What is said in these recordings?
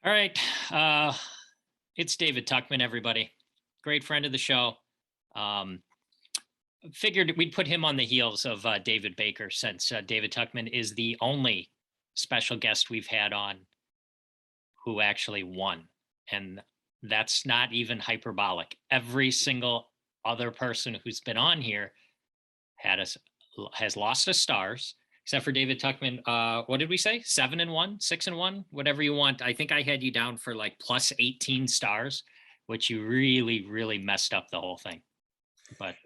All right. It's David Tuchman, everybody. Great friend of the show. Figured we'd put him on the heels of David Baker, since David Tuchman is the only special guest we've had on who actually won. And that's not even hyperbolic. Every single other person who's been on here has lost us stars, except for David Tuchman. What did we say? 7-1, 6-1, whatever you want. I think I had you down for like plus 18 stars, which you really, really messed up the whole thing. But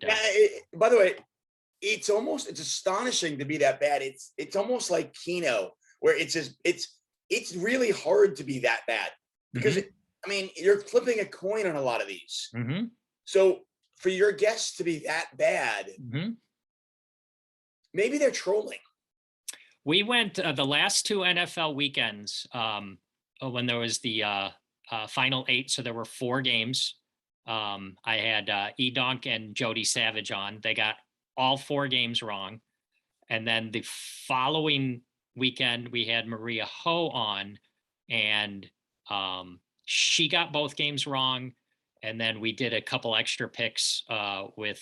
by the way, it's astonishing to be that bad. It's almost like Keno, where it's really hard to be that bad because you're flipping a coin on a lot of these. So for your guests to be that bad, maybe they're trolling. We went the last two NFL weekends when there was the final 8. So there were 4 games. I had Edonk and Jody Savage on. They got all 4 games wrong. And then the following weekend, we had Maria Ho on, and she got both games wrong. And then we did a couple extra picks with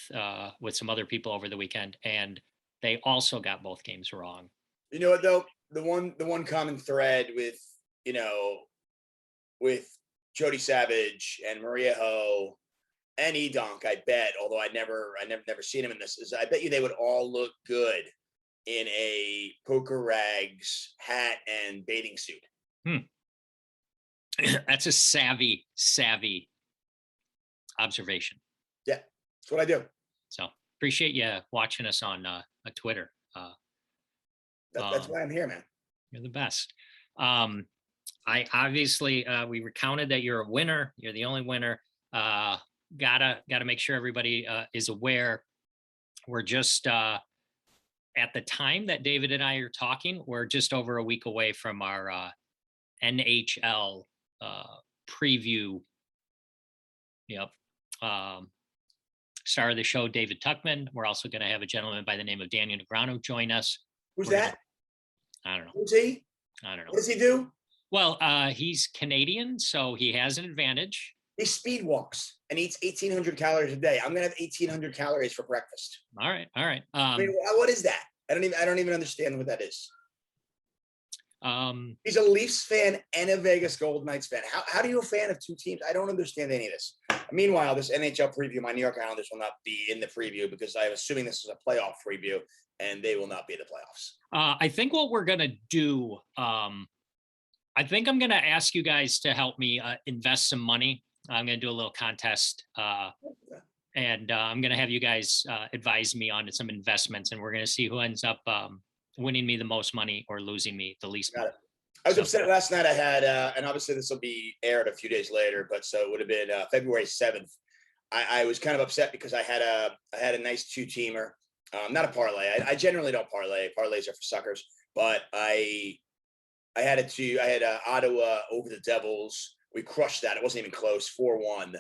some other people over the weekend, and they also got both games wrong. You know what though? The one common thread with Jody Savage and Maria Ho and Edonk, I bet, although I've never seen him in this, is I bet you they would all look good in a poker rags hat and bathing suit. That's a savvy observation. Yeah, that's what I do. So appreciate you watching us on Twitter. That's why I'm here, man. You're the best. I obviously we recounted that you're a winner. You're the only winner. Gotta make sure everybody is aware. We're just at the time that David and I are talking, we're just over a week away from our NHL preview. Yep. Star of the show, David Tuchman. We're also going to have a gentleman by the name of Daniel Negreanu join us. Who's that? I don't know. Who's he? I don't know. What does he do? Well, he's Canadian, so he has an advantage. He speed walks and eats 1,800 calories a day. I'm gonna have 1,800 calories for breakfast. All right. What is that? I don't even understand what that is. He's a Leafs fan and a Vegas Golden Knights fan. How do you a fan of 2 teams? I don't understand any of this. Meanwhile, this NHL preview, my New York Islanders will not be in the preview because I'm assuming this is a playoff preview, and they will not be in the playoffs. I think what we're gonna do, I think I'm gonna ask you guys to help me invest some money. I'm gonna do a little contest, and I'm gonna have you guys advise me on some investments, and we're gonna see who ends up winning me the most money or losing me the least money. I was upset last night. I had, and obviously this will be aired a few days later, but so it would have been February 7th. I was kind of upset because I had a nice 2-teamer, not a parlay. I generally don't parlay. Parlays are for suckers, but I had Ottawa over the Devils. We crushed that. It wasn't even close, 4-1.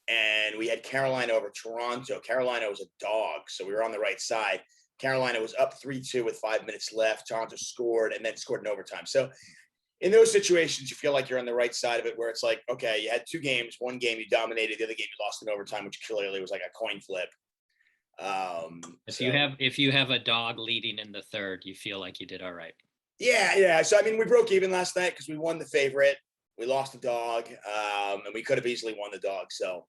And we had Carolina over Toronto. Carolina was a dog, so we were on the right side. Carolina was up 3-2 with 5 minutes left. Toronto scored and then scored in overtime. So in those situations, you feel like you're on the right side of it, where it's like, okay, you had 2 games. One game you dominated, the other game you lost in overtime, which clearly was like a coin flip. If you have a dog leading in the third, you feel like you did all right. Yeah. So we broke even last night because we won the favorite. We lost the dog, and we could have easily won the dog. So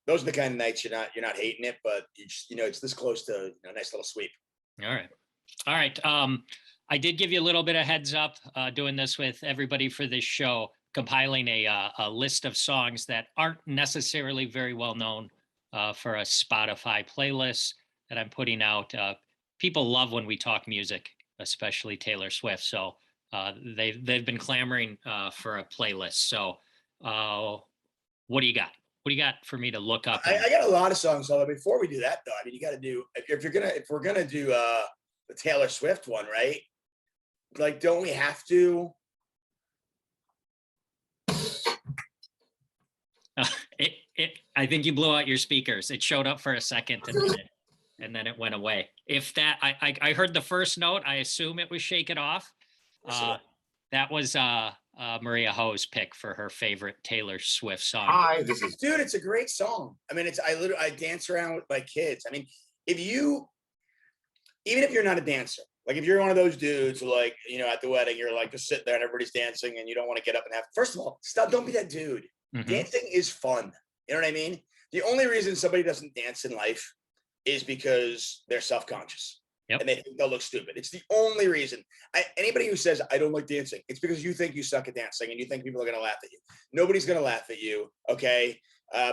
those are the kind of nights you're not hating it, but it's this close to a nice little sweep. All right. I did give you a little bit of heads up doing this with everybody for this show, compiling a list of songs that aren't necessarily very well known for a Spotify playlist that I'm putting out. People love when we talk music, especially Taylor Swift. So they've been clamoring for a playlist. So what do you got? What do you got for me to look up? I got a lot of songs. Although before we do that, though, you got to do if we're gonna do the Taylor Swift one, right? Like, don't we have to? I think you blew out your speakers. It showed up for a second and then it went away. If that, I heard the first note. I assume it was "Shake It Off." That was Maria Ho's pick for her favorite Taylor Swift song. Hi, this is dude. It's a great song. I mean, I dance around with my kids. I mean, even if you're not a dancer, like if you're one of those dudes who like, at the wedding, you're like just sitting there and everybody's dancing and you don't want to get up and have, first of all, stop, don't be that dude. Mhm. Dancing is fun. You know what I mean? The only reason somebody doesn't dance in life is because they're self-conscious. Yep. And they think they'll look stupid. It's the only reason. Anybody who says, I don't like dancing, it's because you think you suck at dancing and you think people are going to laugh at you. Nobody's going to laugh at you, okay?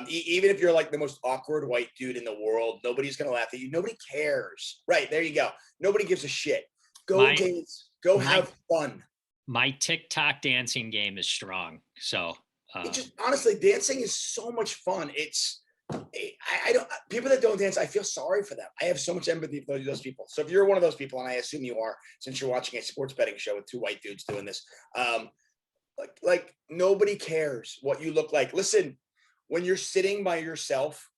Even if you're like the most awkward white dude in the world, nobody's going to laugh at you. Nobody cares. Right, there you go. Nobody gives a shit. Go dance. Go have fun. My TikTok dancing game is strong. So it just, honestly, dancing is so much fun. I don't, people that don't dance, I feel sorry for them. I have so much empathy for those people. So if you're one of those people, and I assume you are, since you're watching a sports betting show with two white dudes doing this, like nobody cares what you look like. Listen, when you're sitting by yourself,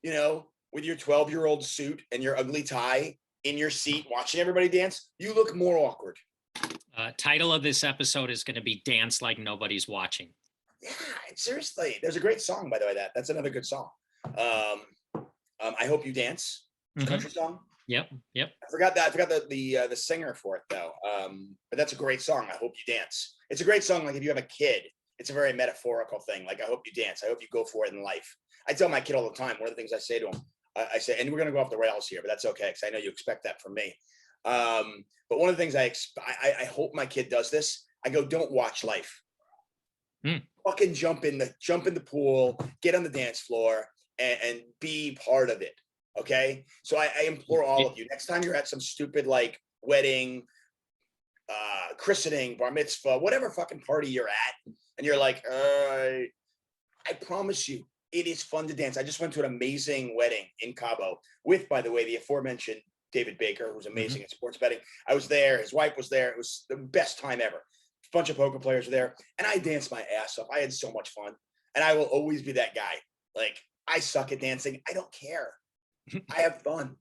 with your 12-year-old suit and your ugly tie in your seat, watching everybody dance, you look more awkward. Title of this episode is going to be Dance Like Nobody's Watching. Yeah, seriously. There's a great song, by the way. That's another good song. I Hope You Dance. Mhm. Country song. Yep. I forgot the singer for it though. But that's a great song. I Hope You Dance. It's a great song. Like if you have a kid, it's a very metaphorical thing. Like I hope you dance. I hope you go for it in life. I tell my kid all the time. One of the things I say to him, I say, and we're gonna go off the rails here, but that's okay because I know you expect that from me. But one of the things I hope my kid does this. I go, don't watch life. Fucking jump in the pool, get on the dance floor, and be part of it. Okay. So I implore all of you, next time you're at some stupid like wedding, christening, bar mitzvah, whatever fucking party you're at, and you're like, I promise you, it is fun to dance. I just went to an amazing wedding in Cabo with, by the way, the aforementioned David Baker, who's amazing at sports betting. I was there. His wife was there. It was the best time ever. A bunch of poker players were there, and I danced my ass off. I had so much fun, and I will always be that guy. Like, I suck at dancing. I don't care. I have fun.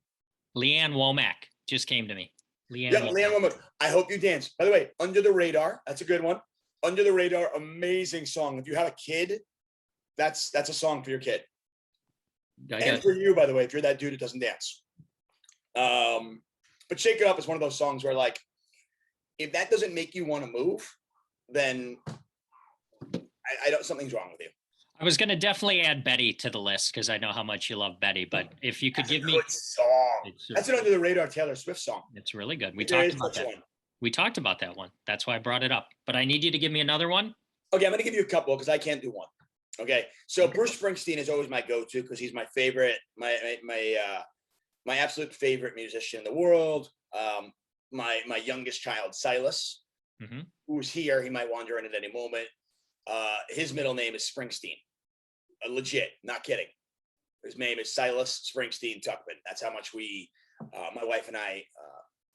Leanne Womack just came to me. Leanne Womack. I Hope You Dance. By the way, Under the Radar. That's a good one. Under the Radar, amazing song. If you have a kid, that's a song for your kid. And for you, by the way, if you're that dude that doesn't dance. But Shake It Up is one of those songs where, like, if that doesn't make you want to move, then I don't, something's wrong with you. I was going to definitely add Betty to the list because I know how much you love Betty, but if you could give me good song. That's an Under the Radar Taylor Swift song. It's really good. We talked about that. We talked about that one. That's why I brought it up. But I need you to give me another one. Okay, I'm going to give you a couple because I can't do one. Okay, so Bruce Springsteen is always my go-to because he's my favorite, my absolute favorite musician in the world. My youngest child, Silas, who's here. He might wander in at any moment. His middle name is Springsteen. Legit, not kidding. His name is Silas Springsteen Tuchman. That's how much my wife and I,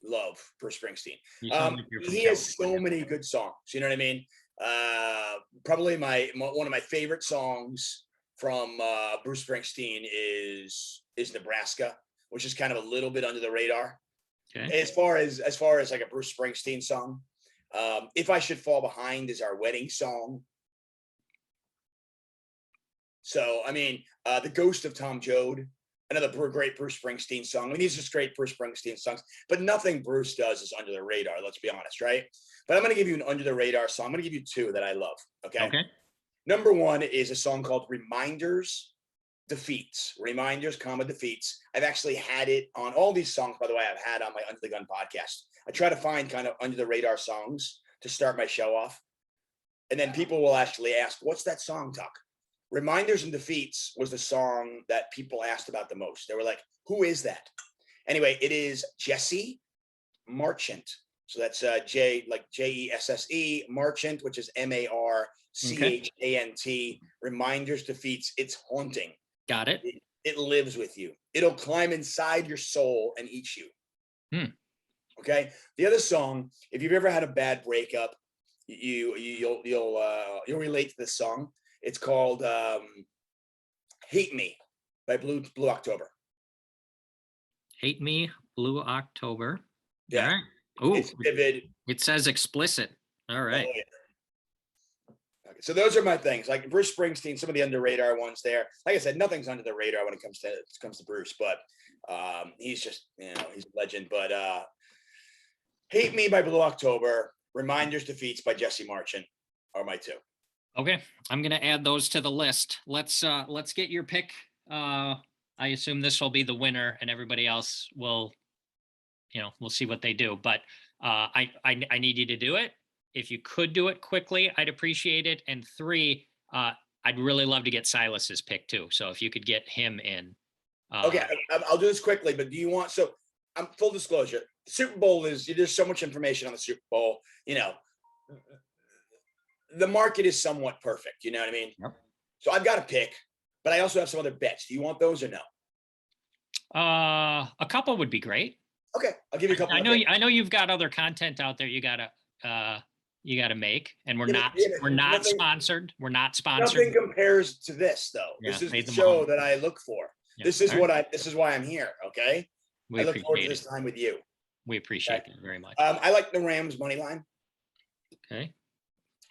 love Bruce Springsteen. He has so many good songs. You know what I mean? Probably one of my favorite songs from Bruce Springsteen is Nebraska, which is kind of a little bit under the radar. Okay. As far as like a Bruce Springsteen song, If I Should Fall Behind is our wedding song. So, I mean, The Ghost of Tom Joad, another great Bruce Springsteen song. I mean, these are just great Bruce Springsteen songs, but nothing Bruce does is under the radar, let's be honest, right? But I'm going to give you an under the radar song. I'm going to give you two that I love, okay? Number one is a song called Reminders, Defeats. Reminders, Defeats. I've actually had it on all these songs, by the way, I've had on my Under the Gun podcast. I try to find kind of under the radar songs to start my show off. And then people will actually ask, what's that song, Tuck? Reminders and Defeats was the song that people asked about the most. They were like, who is that? Anyway, it is Jesse Marchant. So that's Jesse, Marchant, which is Marchant. Reminders, Defeats. It's haunting. Got it. It lives with you. It'll climb inside your soul and eat you. Okay. The other song, if you've ever had a bad breakup, you'll relate to this song. It's called Hate Me by Blue October. Hate Me, Blue October. Yeah. All right. Oh, it's vivid. It says explicit. All right. Oh, yeah. So those are my things. Like Bruce Springsteen, some of the under radar ones there. Like I said, nothing's under the radar when it comes to Bruce, but he's just, he's a legend. But Hate Me by Blue October, Reminders Defeats by Jesse Marchant are my two. Okay, I'm gonna add those to the list. Let's get your pick. I assume this will be the winner, and everybody else will, we'll see what they do. But I need you to do it. If you could do it quickly, I'd appreciate it. And 3, I'd really love to get Silas's pick too. So if you could get him in. Okay, I'll do this quickly, but do you want, so I'm full disclosure, the Super Bowl there's so much information on the Super Bowl, the market is somewhat perfect, you know what I mean? Yep. So I've got a pick, but I also have some other bets. Do you want those or no? A couple would be great. Okay, I'll give you a couple. I know you've got other content out there you gotta make, and we're not sponsored. We're not sponsored. Nothing compares to this though. Yeah, this is the show that I look for. Yeah. This is this is why I'm here. Okay. I look forward to this time with you. We appreciate it very much. I like the Rams money line. Okay.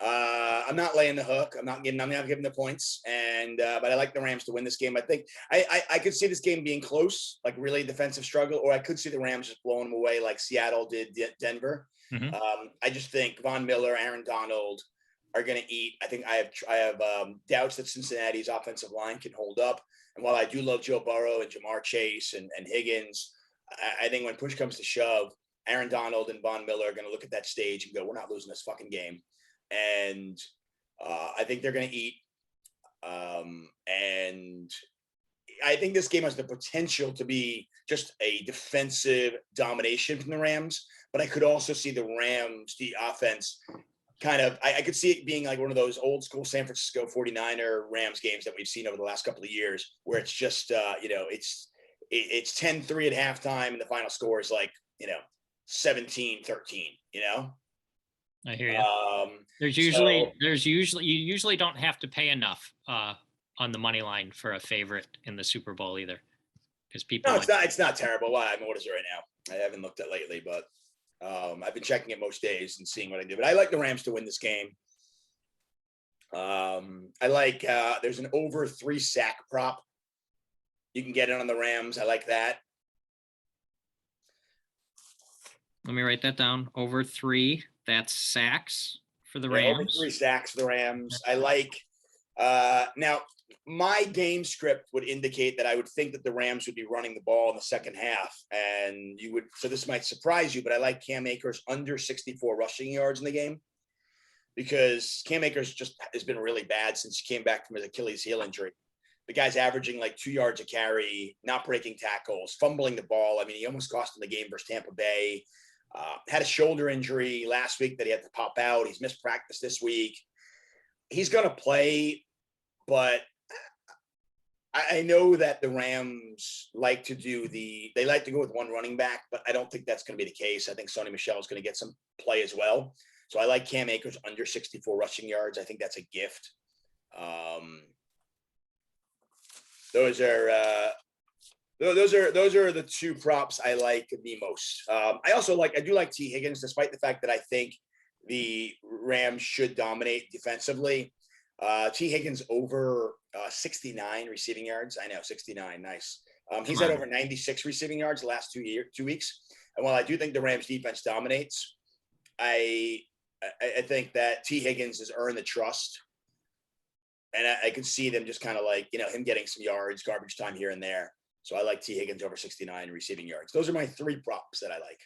I'm not laying the hook. I'm not giving the points. And but I like the Rams to win this game. I think I could see this game being close, like really defensive struggle, or I could see the Rams just blowing them away like Seattle did Denver. Mm-hmm. I just think Von Miller, Aaron Donald are going to eat. I think I have doubts that Cincinnati's offensive line can hold up. And while I do love Joe Burrow and Jamar Chase and Higgins, I think when push comes to shove, Aaron Donald and Von Miller are going to look at that stage and go, "We're not losing this fucking game." And I think they're going to eat. And I think this game has the potential to be just a defensive domination from the Rams. But I could also see the Rams, the offense, kind of, I could see it being like one of those old school San Francisco 49er Rams games that we've seen over the last couple of years, where it's just, it's 10-3 at halftime and the final score is like, 17-13, I hear you. You usually don't have to pay enough on the money line for a favorite in the Super Bowl either, because people. No, it's not terrible. Why? I mean, what is it right now? I haven't looked at lately, but I've been checking it most days and seeing what I do. But I like the Rams to win this game. I like there's an over 3 sack prop. You can get it on the Rams. I like that. Let me write that down. Over 3. That's sacks for the Rams. Over 3 sacks for the Rams. I like now my game script would indicate that I would think that the Rams would be running the ball in the second half. And so this might surprise you, but I like Cam Akers under 64 rushing yards in the game, because Cam Akers just has been really bad since he came back from his Achilles heel injury. The guy's averaging like 2 yards a carry, not breaking tackles, fumbling the ball. I mean, he almost cost him the game versus Tampa Bay. Had a shoulder injury last week that he had to pop out. He's missed practice this week. He's going to play, but I know that the Rams like to they like to go with one running back, but I don't think that's going to be the case. I think Sony Michel is going to get some play as well. So I like Cam Akers under 64 rushing yards. I think that's a gift. Those are the 2 props I like the most. I do like T. Higgins, despite the fact that I think the Rams should dominate defensively. T. Higgins over 69 receiving yards. I know, 69, nice. He's had over 96 receiving yards the last 2 weeks. And while I do think the Rams defense dominates, I think that T. Higgins has earned the trust. And I can see them just kind of like, him getting some yards, garbage time here and there. So I like T. Higgins over 69 receiving yards. Those are my 3 props that I like.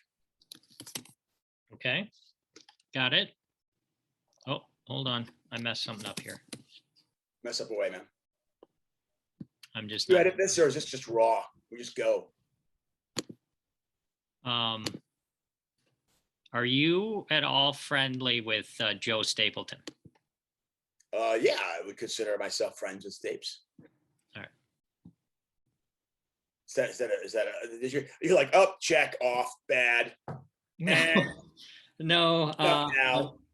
Okay. Got it. Oh, hold on. I messed something up here. Mess up away, man. I'm just. You edit this, or is this just raw? We just go. Are you at all friendly with Joe Stapleton? Yeah, I would consider myself friends with Stapes. All right. You're like, oh, check off, bad. No.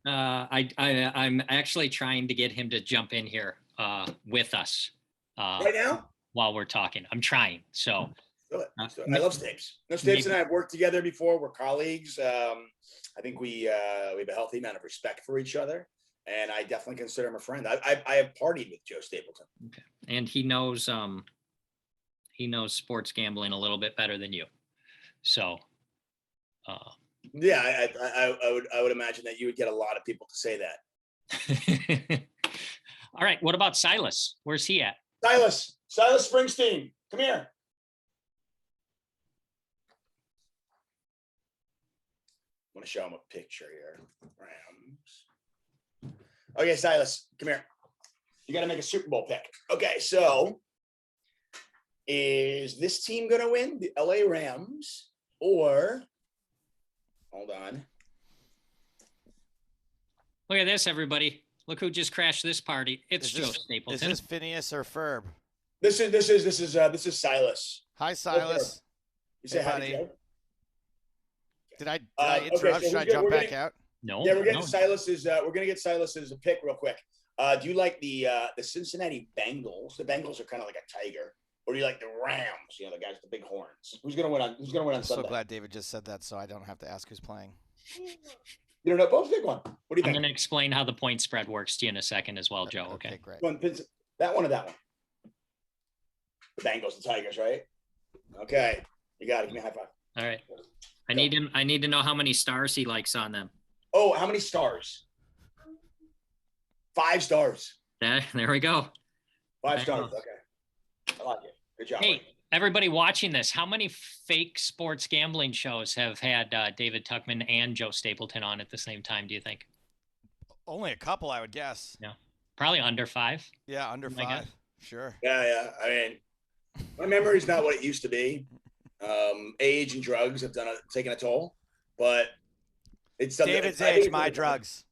I'm actually trying to get him to jump in here with us right now while we're talking. I'm trying. So I love Stapes. No, Stapes and I have worked together before. We're colleagues. I think we have a healthy amount of respect for each other. and I definitely consider him a friend. I have partied with Joe Stapleton. Okay. And he knows sports gambling a little bit better than you. So yeah, I would imagine that you would get a lot of people to say that. All right. What about Silas? Where's he at? Silas Springsteen, come here. I want to show him a picture here. Rams. Okay, Silas, come here. You got to make a Super Bowl pick. Okay, so is this team going to win, the LA Rams, or hold on? Look at this, everybody. Look who just crashed this party. It's Joe Stapleton. Is this Phineas or Ferb? This is Silas. Hi, Silas. You say hi to Joe? Did I interrupt? So should I jump back out? No. Yeah, we're getting no. Silas's. We're gonna get Silas's pick real quick. Do you like the Cincinnati Bengals? The Bengals are kind of like a tiger, or do you like the Rams? You know, the guys with the big horns. Who's gonna win on I'm Sunday? so glad David just said that, so I don't have to ask who's playing. You don't know. Both pick one. What do you I'm think? going to explain how the point spread works to you in a second as well, Joe. Okay. Great. That one or that one? The Bengals, the Tigers, right? Okay, you got it. Give me a high five. All right. I need to know how many stars he likes on them. Oh, how many stars? 5 stars. There we go. 5 stars. Okay, I like it. Good job. Hey, everybody watching this, how many fake sports gambling shows have had David Tuchman and Joe Stapleton on at the same time, do you think? Only a couple, I would guess. Yeah. Probably under 5. Yeah, under 5. Sure. Yeah. I mean, my memory's not what it used to be. Age and drugs have taken a toll, but it's something. David's age, my drugs.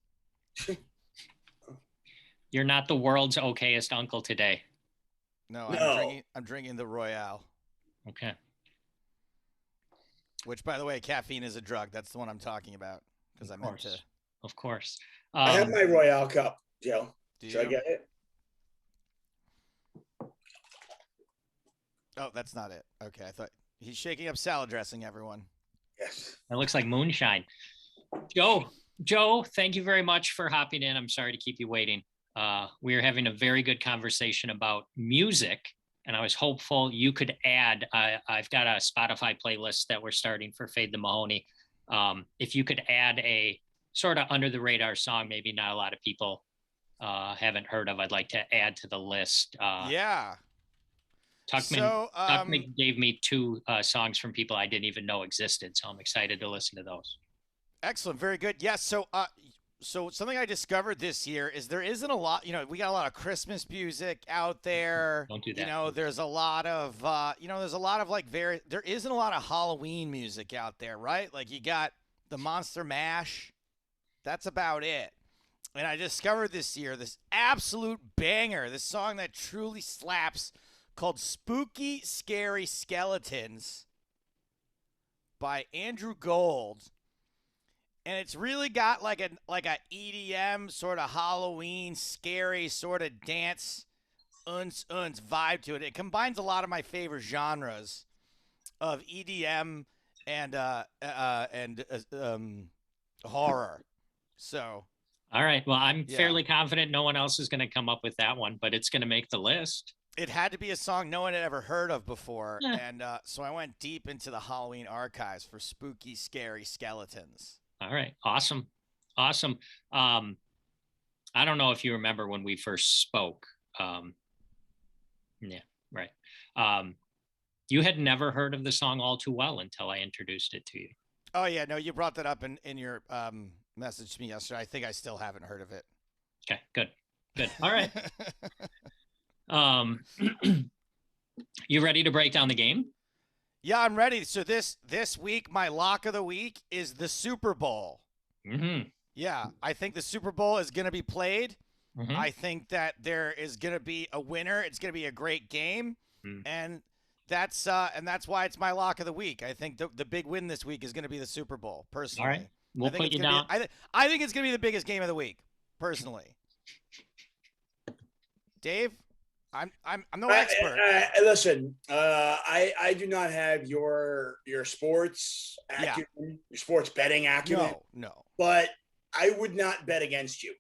You're not the world's okayest uncle today. No, I'm drinking the Royale. Okay. Which, by the way, caffeine is a drug. That's the one I'm talking about because I meant to. Of course. I have my Royale cup, Joe. Should I get it? Oh, that's not it. Okay, I thought he's shaking up salad dressing, everyone. Yes. That looks like moonshine. Joe, thank you very much for hopping in. I'm sorry to keep you waiting. We are having a very good conversation about music, and I was hopeful you could add, I've got a Spotify playlist that we're starting for Fade the Mahoney. If you could add a sort of under the radar song, maybe not a lot of people haven't heard of, I'd like to add to the list. Yeah. Tuchman gave me 2 songs from people I didn't even know existed, so I'm excited to listen to those. Excellent. Very good. Yes. So something I discovered this year is there isn't a lot, we got a lot of Christmas music out there. Don't do that. There's a lot of, there's a lot of there isn't a lot of Halloween music out there, right? Like you got the Monster Mash. That's about it. And I discovered this year this absolute banger, this song that truly slaps called Spooky Scary Skeletons by Andrew Gold. And it's really got like a EDM sort of Halloween scary sort of dance vibe to it. It combines a lot of my favorite genres of EDM and horror. So, all right. Well, I'm fairly confident no one else is going to come up with that one, but it's going to make the list. It had to be a song no one had ever heard of before, and so I went deep into the Halloween archives for Spooky Scary Skeletons. All right. Awesome. I don't know if you remember when we first spoke. Yeah, right. You had never heard of the song All Too Well until I introduced it to you. Oh, yeah. No, you brought that up in your message to me yesterday. I think I still haven't heard of it. Okay, good. All right. You ready to break down the game? Yeah, I'm ready. So this week, my lock of the week is the Super Bowl. Mm-hmm. Yeah, I think the Super Bowl is going to be played. Mm-hmm. I think that there is going to be a winner. It's going to be a great game, and that's why it's my lock of the week. I think the big win this week is going to be the Super Bowl. Personally, all right, we'll put you down. I think it's going to be the biggest game of the week. Personally, Dave. I'm no expert. Listen, I do not have your sports acumen, your sports betting acumen. No. But I would not bet against you.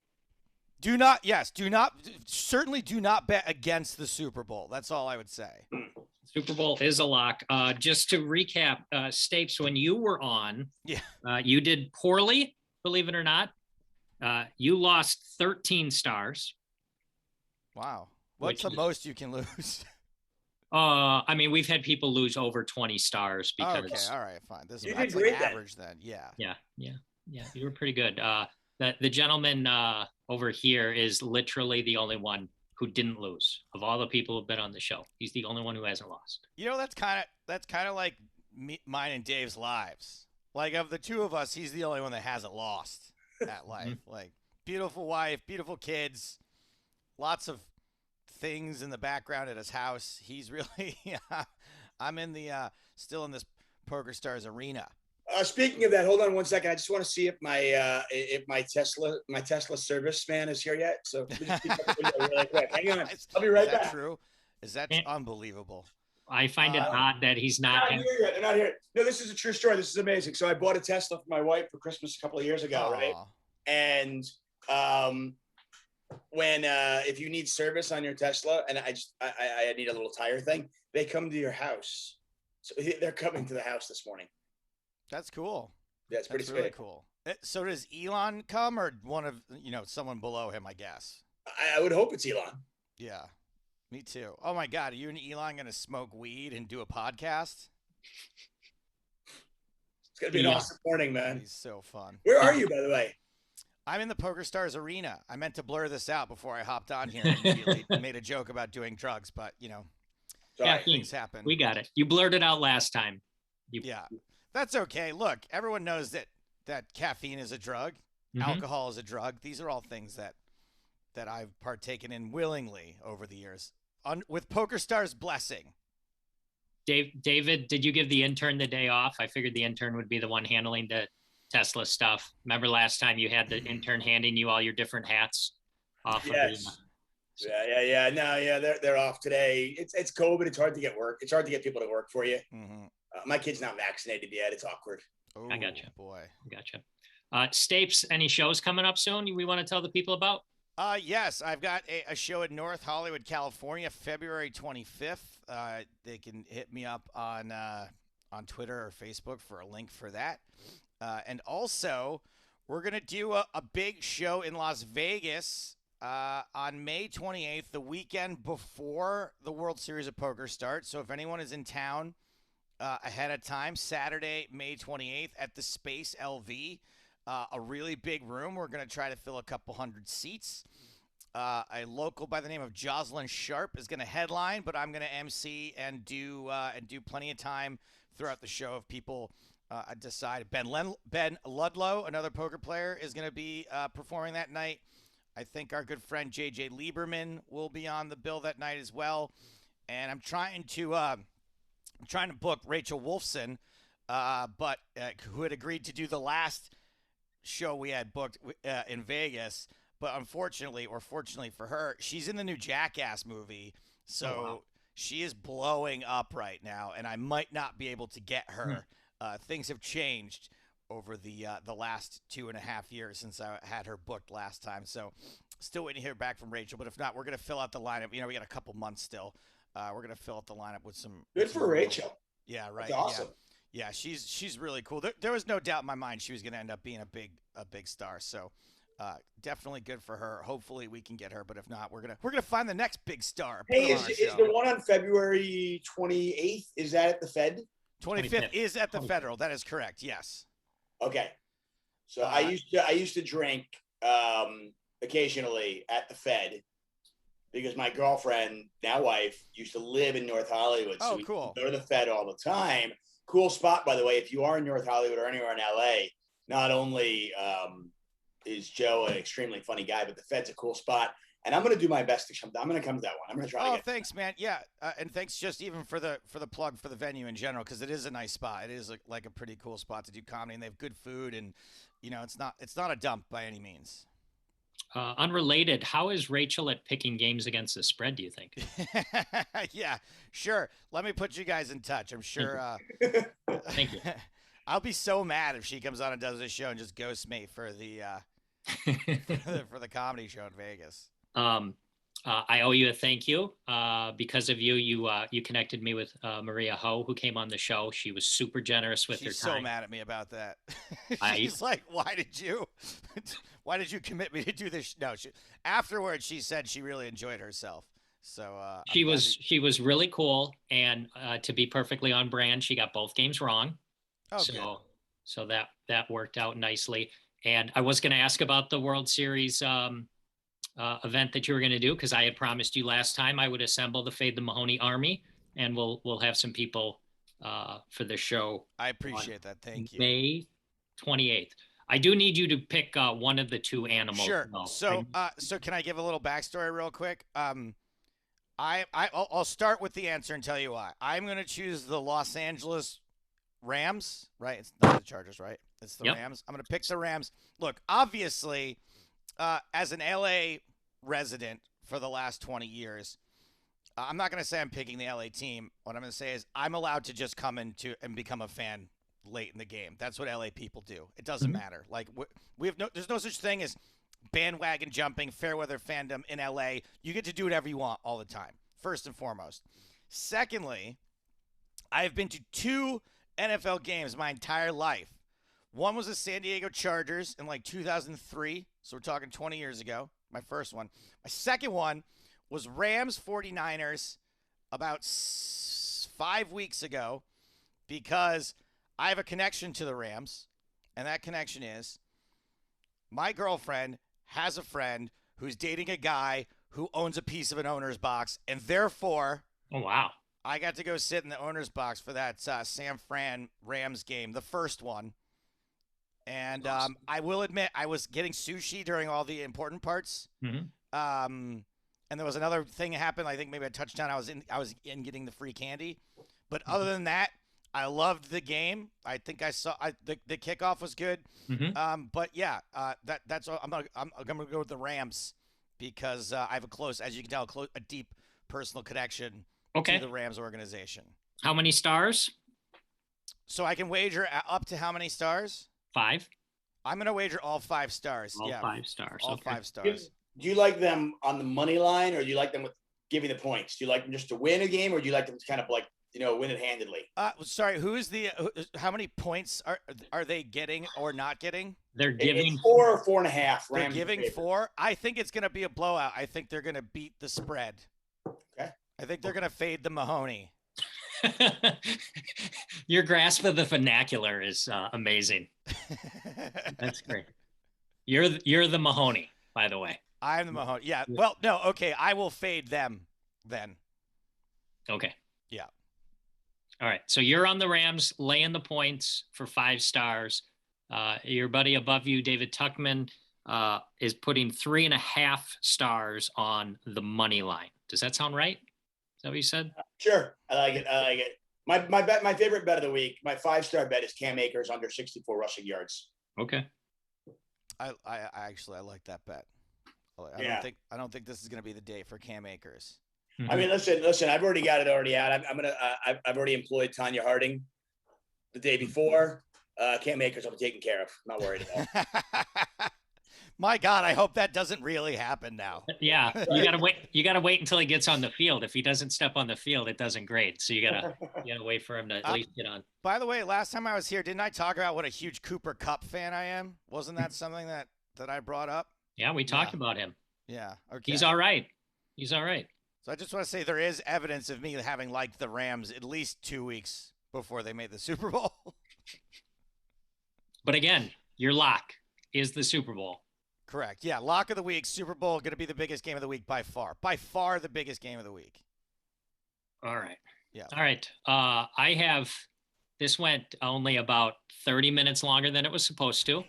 Certainly do not bet against the Super Bowl. That's all I would say. Super Bowl is a lock. Just to recap, Stapes, when you were on, you did poorly, believe it or not. You lost 13 stars. Wow. What's the most you can lose? I mean, we've had people lose over 20 stars because. Okay, all right, fine. That's did like great average then. Yeah. Yeah. You were pretty good. The gentleman over here is literally the only one who didn't lose of all the people who've been on the show. He's the only one who hasn't lost. You know, that's kind of like mine and Dave's lives. Like, of the two of us, he's the only one that hasn't lost at life. Like, beautiful wife, beautiful kids, lots of things in the background at his house. He's really, I'm in the still in this Poker Stars arena. Speaking of that, hold on one second. I just want to see if my Tesla service man is here yet. So let me just keep up the window really quick. Hang on, I'll be right back. Is that true? Is that unbelievable? I find it odd that he's not. They're not here yet. They're not here. No, this is a true story. This is amazing. So I bought a Tesla for my wife for Christmas a couple of years ago, right? And when if you need service on your Tesla, and I need a little tire thing, they come to your house. So they're coming to the house this morning. That's cool. Yeah, it's pretty really cool. So does Elon come, or one of someone below him? I guess. I would hope it's Elon. Yeah, me too. Oh my God, are you and Elon gonna smoke weed and do a podcast? It's gonna be an awesome morning, man. He's so fun. Where are you, by the way? I'm in the Poker Stars arena. I meant to blur this out before I hopped on here and immediately made a joke about doing drugs, but things happen. We got it. You blurted out last time. Yeah. That's okay. Look, everyone knows that caffeine is a drug, alcohol is a drug. These are all things that I've partaken in willingly over the years, with Poker Stars' blessing. David, did you give the intern the day off? I figured the intern would be the one handling the Tesla stuff. Remember last time you had the intern handing you all your different hats off? Yes. Yeah. No, yeah, they're off today. It's COVID. It's hard to get work. It's hard to get people to work for you. Mm-hmm. My kid's not vaccinated yet. It's awkward. Ooh, I gotcha. Boy. Gotcha. Stapes, any shows coming up soon we want to tell the people about? Yes, I've got a show in North Hollywood, California, February 25th. They can hit me up on Twitter or Facebook for a link for that. And also, we're going to do a big show in Las Vegas on May 28th, the weekend before the World Series of Poker starts. So if anyone is in town ahead of time, Saturday, May 28th at the Space LV, a really big room. We're going to try to fill a couple hundred seats. A local by the name of Jocelyn Sharp is going to headline, but I'm going to MC and do plenty of time throughout the show if people decide. Ben Ludlow, another poker player, is going to be performing that night. I think our good friend JJ Lieberman will be on the bill that night as well. And I'm trying to book Rachel Wolfson, but who had agreed to do the last show we had booked in Vegas. But unfortunately, or fortunately for her, she's in the new Jackass movie. So she is blowing up right now, and I might not be able to get her. Things have changed over the last 2.5 years since I had her booked last time. So still waiting to hear back from Rachel. But if not, we're going to fill out the lineup. We got a couple months still. We're going to fill out the lineup with some. Good for Rachel. Yeah, right. That's awesome. Yeah, she's really cool. There was no doubt in my mind she was going to end up being a big star. So definitely good for her. Hopefully we can get her, but if not, we're gonna find the next big star. Hey, is the one on February 28th? Is that at the Fed? 25th is at the Federal. That is correct. Yes. Okay. So I used to drink occasionally at the Fed because my girlfriend, now wife, used to live in North Hollywood. So we go to the Fed all the time. Cool spot, by the way. If you are in North Hollywood or anywhere in LA, not only is Joe an extremely funny guy, but the Fed's a cool spot. And I'm going to do my best to come. I'm going to come to that one. I'm going to try. Oh, thanks, man. Yeah, and thanks just even for the plug for the venue in general, because it is a nice spot. It is like a pretty cool spot to do comedy, and they have good food, and it's not a dump by any means. Unrelated, how is Rachel at picking games against the spread, do you think? Yeah, sure. Let me put you guys in touch. I'm sure. Thank you. I'll be so mad if she comes on and does this show and just ghosts me for the for the comedy show in Vegas. I owe you a thank you. Because of you, you connected me with Maria Ho, who came on the show. She was super generous with her She's time. so mad at me about that. I- She's like, "Why did you commit me to do this?" No, afterwards she said she really enjoyed herself. So She was really cool, and to be perfectly on brand, she got both games wrong. Oh, so good. so that worked out nicely. And I was going to ask about the World Series event that you were going to do, because I had promised you last time I would assemble the Fade the Mahoney Army, and we'll have some people for the show. I appreciate that. Thank you. May 28th. I do need you to pick one of the two animals. Sure. though. So can I give a little backstory real quick? I'll start with the answer and tell you why. I'm going to choose the Los Angeles Rams, right? It's not the Chargers, right? It's the Yep. Rams. I'm going to pick the Rams. Look, obviously, as an LA resident for the last 20 years, I'm not going to say I'm picking the LA team. What I'm going to say is I'm allowed to just come into and become a fan late in the game. That's what LA people do. It doesn't matter. Like there's no such thing as bandwagon jumping, fair weather fandom in LA. You get to do whatever you want all the time, first and foremost. Secondly, I have been to 2 NFL games my entire life. One was the San Diego Chargers in like 2003, so we're talking 20 years ago, my first one. My second one was Rams 49ers about 5 weeks ago, because I have a connection to the Rams, and that connection is my girlfriend has a friend who's dating a guy who owns a piece of an owner's box, and therefore Oh, wow. I got to go sit in the owner's box for that San Fran Rams game, the first one. And Awesome. I will admit, I was getting sushi during all the important parts. Mhm. And there was another thing that happened. I think maybe a touchdown. I was in getting the free candy. But other than that, I loved the game. I think I saw the kickoff was good. But yeah, that's all. I'm gonna go with the Rams because I have as you can tell, a deep personal connection Okay. to the Rams organization. How many stars? So I can wager up to how many stars? 5. I'm gonna wager all 5 stars. All yeah, 5 stars. all okay. 5 stars. Do you like them on the money line, or do you like them with giving the points? Do you like them just to win a game, or do you like them to kind of like, win it handedly? Sorry, how many points are they getting or not getting? They're giving It's 4 or 4.5. They're Rams giving favorite. 4. I think it's gonna be a blowout. I think they're gonna beat the spread. Okay. I think they're gonna fade the Mahoney. Your grasp of the vernacular is amazing. That's great. You're the Mahoney, by the way. I'm the Mahoney. Yeah. Well, no. Okay. I will fade them then. Okay. Yeah. All right. So you're on the Rams, laying the points for 5 stars. Your buddy above you, David Tuchman, is putting 3.5 stars on the money line. Does that sound right? Is that what you said? Sure, I like it. My favorite bet of the week, my 5-star bet is Cam Akers under 64 rushing yards. Okay. I actually like that bet. I don't think this is gonna be the day for Cam Akers. I mean, listen. I've already got it out. I've already employed Tanya Harding the day before. Cam Akers, I'm taken care of. I'm not worried about. My God, I hope that doesn't really happen now. Yeah, you gotta wait. You gotta wait until he gets on the field. If he doesn't step on the field, it doesn't grade. So you gotta wait for him to at least get on. By the way, last time I was here, didn't I talk about what a huge Cooper Kupp fan I am? Wasn't that something that I brought up? Yeah, we talked about him. Yeah. Okay. He's all right. He's all right. So I just want to say there is evidence of me having liked the Rams at least 2 weeks before they made the Super Bowl. But again, your lock is the Super Bowl. Correct. Yeah. Lock of the week, Super Bowl, going to be the biggest game of the week by far. By far the biggest game of the week. All right. Yeah. All right. This went only about 30 minutes longer than it was supposed to.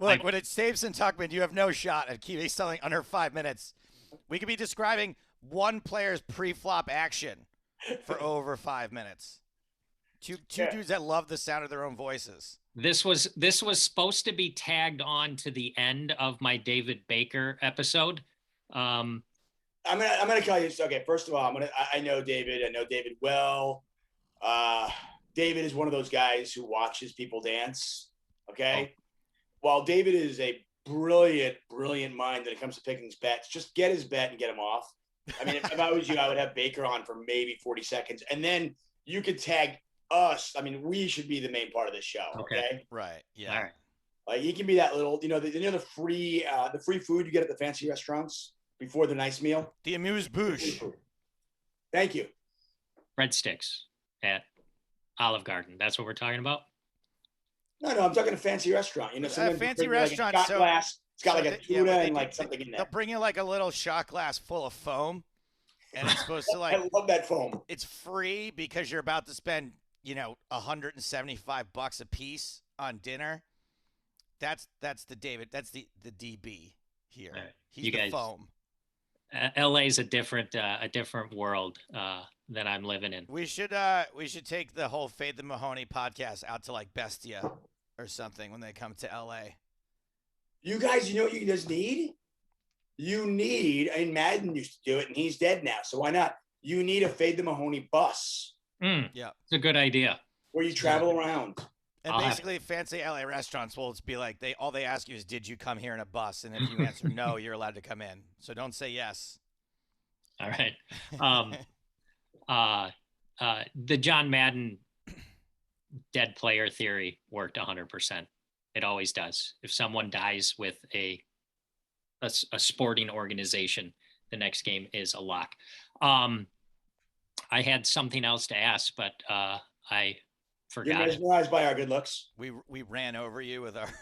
Look, when it's Stapes and Tuchman, you have no shot at keeping something under 5 minutes. We could be describing one player's pre-flop action for over 5 minutes. Two dudes that love the sound of their own voices. This was supposed to be tagged on to the end of my David Baker episode. I'm gonna tell you. Okay, first of all, I know David. I know David well. David is one of those guys who watches people dance. Okay, while David is a brilliant mind when it comes to picking his bets, just get his bet and get him off. I mean, if I was you, I would have Baker on for maybe 40 seconds, and then you could tag us. I mean, we should be the main part of this show. Okay. Right. Yeah. All right. Like he can be that little, the free food you get at the fancy restaurants before the nice meal. The amuse-bouche. Thank you. Breadsticks at Olive Garden. That's what we're talking about. No, I'm talking a fancy restaurant. A fancy restaurant. Like a shot glass. It's got like a tuna and like something in there. They'll bring you like a little shot glass full of foam, and it's supposed to like. I love that foam. It's free because you're about to spend, $175 a piece on dinner. That's the David. That's the DB here. Right. He's the foam. LA is a different world than I'm living in. We should take the whole Fade the Mahoney podcast out to like Bestia or something when they come to LA. You guys, you know what you just need? Madden used to do it and he's dead now. So why not? You need a Fade the Mahoney bus. Yeah. It's a good idea. Where you travel around. And basically fancy LA restaurants will be like, all they ask you is, did you come here in a bus? And if you answer no, you're allowed to come in. So don't say yes. All right. The John Madden dead player theory worked 100%. It always does. If someone dies with a sporting organization, the next game is a lock. I had something else to ask, but I forgot. You're mesmerized by our good looks. We ran over you with our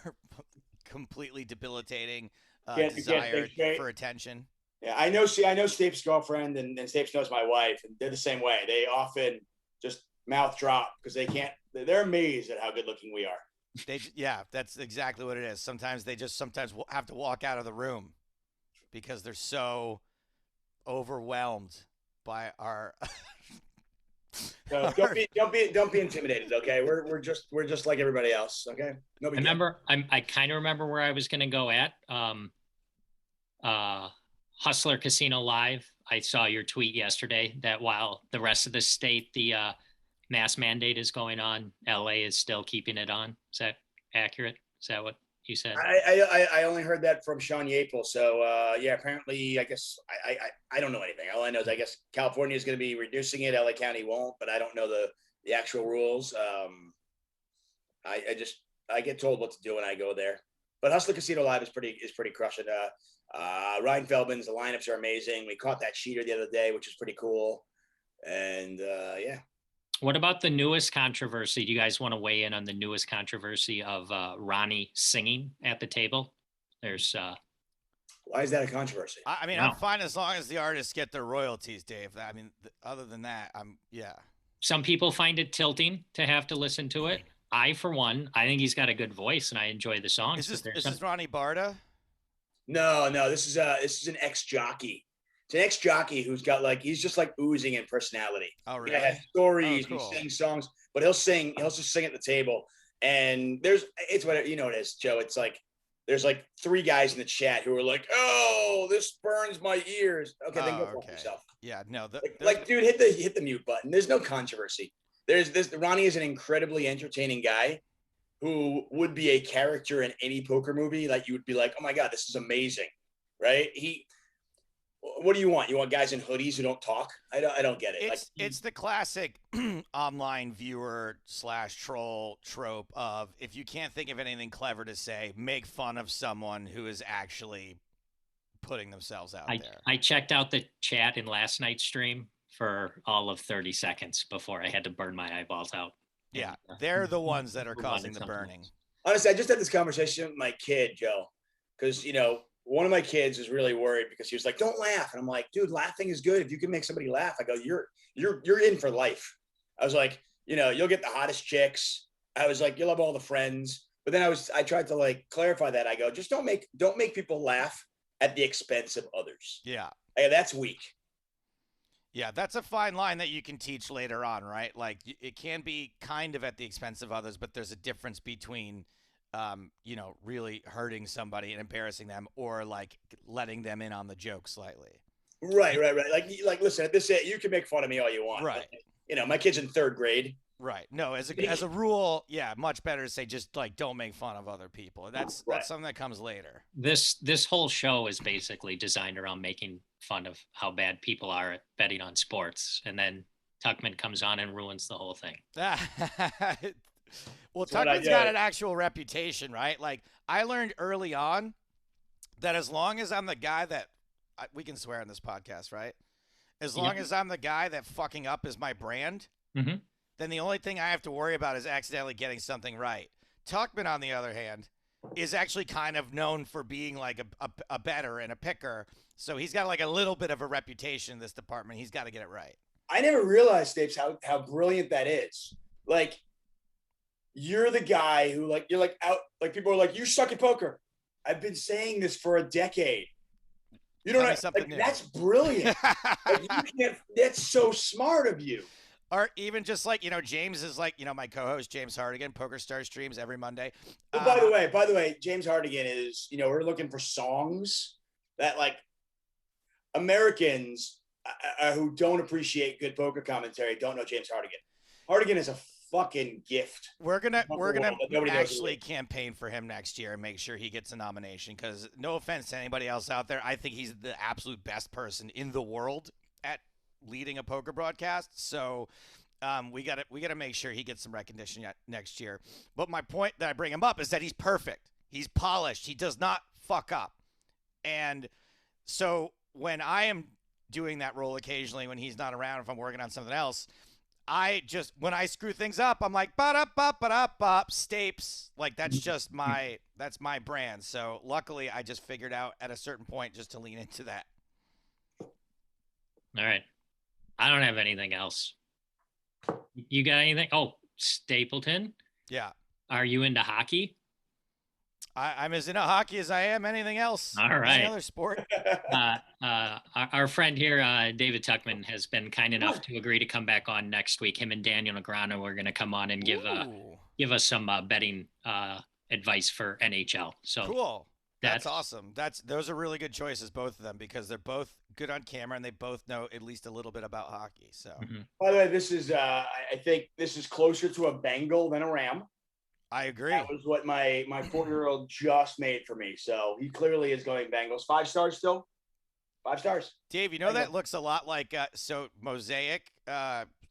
completely debilitating Can't desire for attention. Yeah, I know Stapes' girlfriend and Stapes knows my wife, and they're the same way. They often just mouth drop because they're amazed at how good looking we are. That's exactly what it is. Sometimes they just have to walk out of the room because they're so overwhelmed by our. So don't be intimidated. Okay, we're just like everybody else. Okay. I kind of remember where I was going to go at. Hustler Casino Live. I saw your tweet yesterday that while the rest of the state, the mask mandate is going on, LA is still keeping it on. Is that accurate? Is that what you said? I only heard that from Sean Yapel. So apparently, I guess I don't know anything. All I know is I guess California is going to be reducing it. LA County won't, but I don't know the actual rules. I get told what to do when I go there. But Hustler Casino Live is pretty crushing. Ryan Feldman's, the lineups are amazing. We caught that cheater the other day, which is pretty cool. And yeah. What about the newest controversy? Do you guys want to weigh in on the newest controversy of Ronnie singing at the table? There's why is that a controversy? I mean, I'm fine as long as the artists get their royalties, Dave. I mean, other than that, Some people find it tilting to have to listen to it. I, for one, I think he's got a good voice and I enjoy the songs. Is this Ronnie Barda? No, this is an ex-jockey. It's an ex-jockey who's got he's just oozing in personality. Oh, really? He has stories, cool. He sings songs, but he'll just sing at the table. And it's what it is, Joe. It's there's 3 guys in the chat who are like, oh, this burns my ears. Okay, then go fuck yourself. Yeah, no. Dude, hit the mute button. There's no controversy. Ronnie is an incredibly entertaining guy who would be a character in any poker movie. You would be like, oh my God, this is amazing. Right? What do you want? You want guys in hoodies who don't talk? I don't get it. It's the classic online viewer / troll trope of if you can't think of anything clever to say, make fun of someone who is actually putting themselves out there. I checked out the chat in last night's stream for all of 30 seconds before I had to burn my eyeballs out. Yeah, they're the ones that are causing the burning. Honestly, I just had this conversation with my kid, Joe, because, one of my kids is really worried because he was like, don't laugh. And I'm like, dude, laughing is good. If you can make somebody laugh, I go, you're in for life. I was like, you'll get the hottest chicks. I was like, you'll have all the friends. But then I tried to clarify that. I go, just don't make people laugh at the expense of others. Yeah. That's weak. Yeah, that's a fine line that you can teach later on, right? It can be kind of at the expense of others, but there's a difference between really hurting somebody and embarrassing them or letting them in on the joke slightly. Right. Listen, at this age, you can make fun of me all you want. Right. But, my kid's in 3rd grade. Right. No, as a rule, yeah, much better to say just like don't make fun of other people. That's Right. something that comes later. This whole show is basically designed around making fun of how bad people are at betting on sports, and then Tuchman comes on and ruins the whole thing. Well, That's what I Tuchman's got do. an actual reputation, right? Like I learned early on that as long as I'm the guy that we can swear on this podcast, right? As long Yep. as I'm the guy that fucking up is my brand, Mm-hmm. then the only thing I have to worry about is accidentally getting something right. Tuchman, on the other hand, is actually kind of known for being like a bettor and a picker. So he's got like a little bit of a reputation in this department. He's got to get it right. I never realized, Stapes, how brilliant that is. Like, you're the guy who, like, you're like out, like, people are like, you suck at poker. I've been saying this for a decade. You don't Tell me know, something like, new. that's brilliant. Like, you can't, that's so smart of you. Or even just like, James is like, my co-host, James Hardigan, Poker Star streams every Monday. Well, by the way, James Hardigan is, we're looking for songs that, like, Americans who don't appreciate good poker commentary don't know James Hardigan. Hardigan is a fucking gift. We're gonna Nobody knows actually who he campaign for him next year and make sure he gets a nomination. Because no offense to anybody else out there, I think he's the absolute best person in the world at leading a poker broadcast. So we gotta make sure he gets some recognition next year. But my point that I bring him up is that he's perfect. He's polished. He does not fuck up. And so when I am doing that role occasionally when he's not around, if I'm working on something else, when I screw things up, I'm like, ba-da-ba-ba-da-bop, Stapes. Like, that's just that's my brand. So luckily, I just figured out at a certain point just to lean into that. All right. I don't have anything else. You got anything? Oh, Stapleton, Yeah. are you into hockey? I'm as into hockey as I am anything else. All Any right. other sport. Our friend here, David Tuchman, has been kind enough to agree to come back on next week. Him and Daniel Negreanu are going to come on and give us some betting advice for NHL. So Cool. That's awesome. Those are really good choices, both of them, because they're both good on camera and they both know at least a little bit about hockey. So, By the way, this is I think this is closer to a Bengal than a Ram. I agree. That was what my 4-year-old just made for me. So he clearly is going Bengals. 5 stars still. 5 stars. Dave, that looks a lot like so Mosaic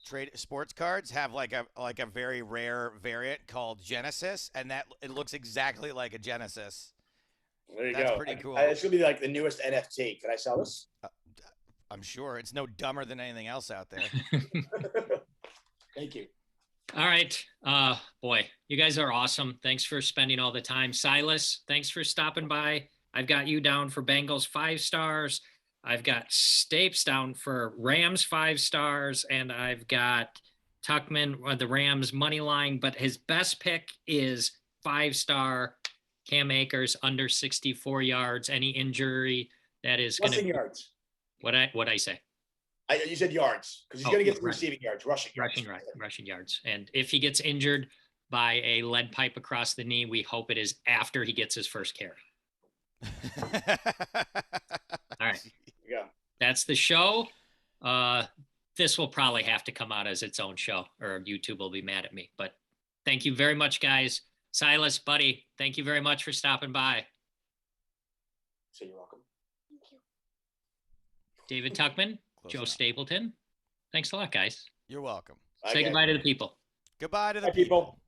trade sports cards have like a very rare variant called Genesis, and that it looks exactly like a Genesis. There you That's go. pretty cool. It's gonna be like the newest NFT. Can I sell this? I'm sure it's no dumber than anything else out there. Thank you. All right. Boy, you guys are awesome. Thanks for spending all the time. Silas, thanks for stopping by. I've got you down for Bengals 5 stars. I've got Stapes down for Rams 5 stars, and I've got Tuchman, the Rams money line, but his best pick is 5-star Cam Akers under 64 yards. Any injury that is going to yards. What I say? You said yards because he's going to get the receiving yards, rushing yards. Rushing yards. And if he gets injured by a lead pipe across the knee, we hope it is after he gets his first carry. All right. Yeah. That's the show. This will probably have to come out as its own show, or YouTube will be mad at me. But thank you very much, guys. Silas, buddy, thank you very much for stopping by. So you're welcome. Thank you. David Tuchman, Close Joe enough. Stapleton. Thanks a lot, guys. You're welcome. Say goodbye to the people. Goodbye to the Bye, people.